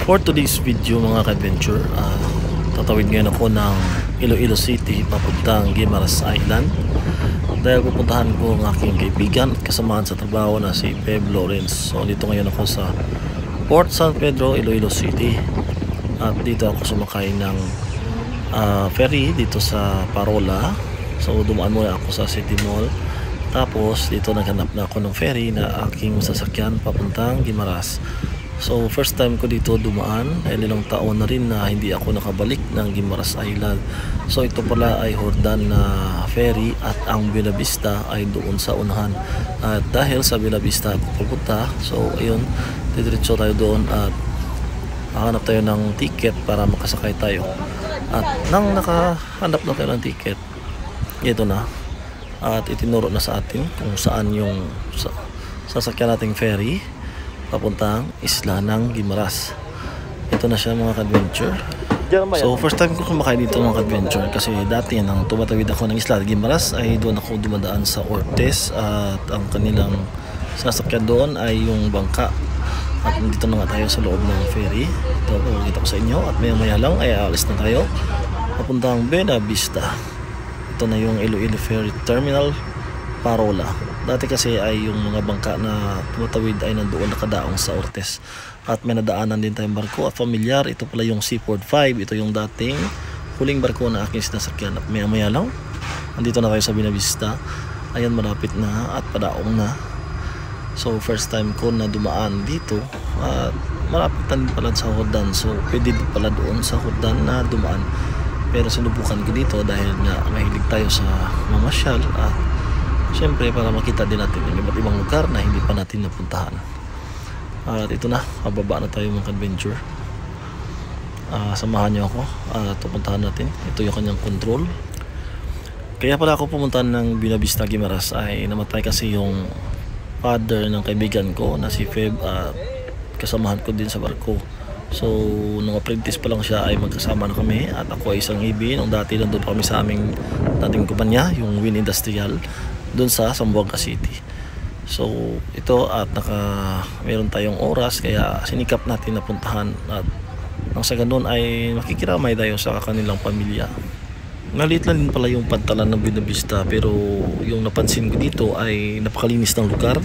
For today's video mga ka-adventure, tatawid ngayon ako ng Iloilo City papuntang Guimaras Island dahil pupuntahan ko ang aking kaibigan at kasamahan sa trabaho na si Feb Lawrence. So dito ngayon ako sa Port San Pedro, Iloilo City, at dito ako sumakay ng ferry dito sa Parola. So dumaan muna ako sa City Mall, tapos dito naghanap na ako ng ferry na aking sasakyan papuntang Guimaras. So first time ko dito dumaan, dahil ilang taon na rin na hindi ako nakabalik ng Guimaras Island. So ito pala ay Jordan na ferry at ang Bella Vista ay doon sa unahan. At dahil sa Bella Vista ako pupunta, so ayun, didiretso tayo doon at hahanap tayo ng ticket para makasakay tayo. At nang nakahanap na tayo ng ticket, ito na, at itinuro na sa atin kung saan yung sasakyan nating ferry papuntang isla ng Guimaras. Ito na siya mga ka-adventure. So first time ko kumakay dito mga ka-adventure, kasi dati nang tumatawid ako ng isla ng Guimaras ay doon ako dumadaan sa Ortiz, at ang kanilang sasakyan doon ay yung bangka. At dito na nga tayo sa loob ng ferry. Ito pakikita ko sa inyo, at maya lang ay aalis na tayo papuntang Bella Vista. Ito na yung Iloilo Ferry Terminal Parola. Dati kasi ay yung mga bangka na tumatawid ay nandoon nakadaong sa Ortiz, at may nadaanan din tayong barko at familiar. Ito pala yung Seaford 5. Ito yung dating huling barko na aking sinasakyan, at maya lang andito na tayo sa Bella Vista. Ayan, malapit na at padaong na. So first time ko na dumaan dito, at malapit na din pala sa Jordan. So pwede din pala doon sa Jordan na dumaan, pero sinubukan ko dito dahil nga mahilig tayo sa mamasyal, at siyempre para makita din natin yung iba't ibang lugar na hindi pa natin napuntahan. At ito na, pababa na tayo mga adventure. Samahan nyo ako at pupuntahan natin. Ito yung kanyang control. Kaya pala ako pumunta ng Bella Vista Guimaras ay namatay kasi yung father ng kaibigan ko na si Feb, at kasamahan ko din sa barko. So nung apprentice pa lang siya ay magkasama na kami, at ako ay isang ibin. Nung dati nandun pa kami sa aming dating kumpanya, yung Win Industrial, doon sa Zamboanga City. So ito, at meron tayong oras, kaya sinikap natin napuntahan, at nang sa ganun ay makikiramay tayo sa kanilang pamilya. Maliit lang din pala yung pantalan ng Bella Vista, pero yung napansin ko dito ay napakalinis ng lugar.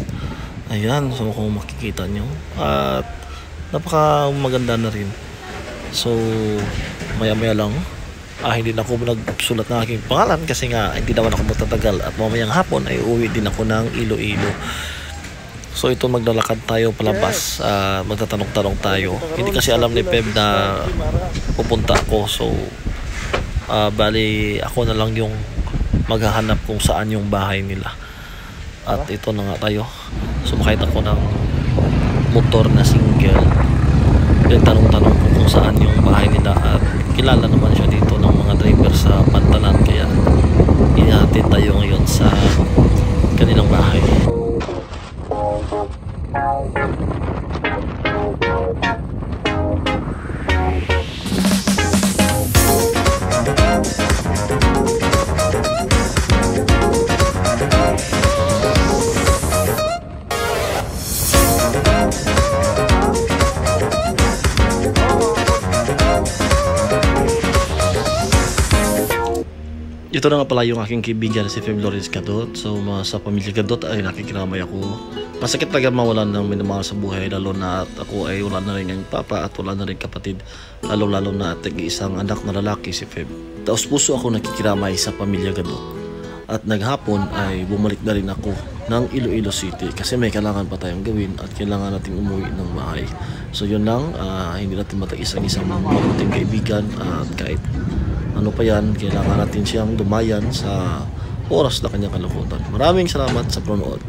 Ayan, so kung makikita nyo, at napaka maganda na rin. So maya lang, hindi na ako nagsulat ng aking pangalan, kasi nga hindi naman ako magtatagal, at mamayang hapon ay uwi din ako ng Iloilo. So ito, maglalakad tayo palabas, magtatanong-tanong tayo. Hindi kasi alam ni Peb na pupunta ako, so bali ako na lang yung maghahanap kung saan yung bahay nila. At ito na nga tayo, sumakay ako ng motor na single. Tanong-tanong ko kung saan yung bahay nila, at kilala naman siya dito ng mga driver sa Pantalan, kaya ihatid tayo ngayon sa kanilang bahay. Ito na nga pala yung aking kaibigan si Feb Lawrence Gadot. So sa pamilya Gadot ay nakikiramay ako. Masakit talaga mawalan ng minamahal sa buhay, lalo na at ako ay wala na rin ang papa at wala na rin kapatid, lalo na at isang anak na lalaki si Feb. Taos puso ako nakikiramay sa pamilya Gadot, at naghapon ay bumalik na rin ako ng Iloilo City kasi may kailangan pa tayong gawin at kailangan natin umuwi ng bahay. So yun lang, hindi natin matagis ang isang mabuting kaibigan, at kahit ano pa yan, kailangan natin siyang dumayan sa oras na kanyang kalungkutan. Maraming salamat sa panonood.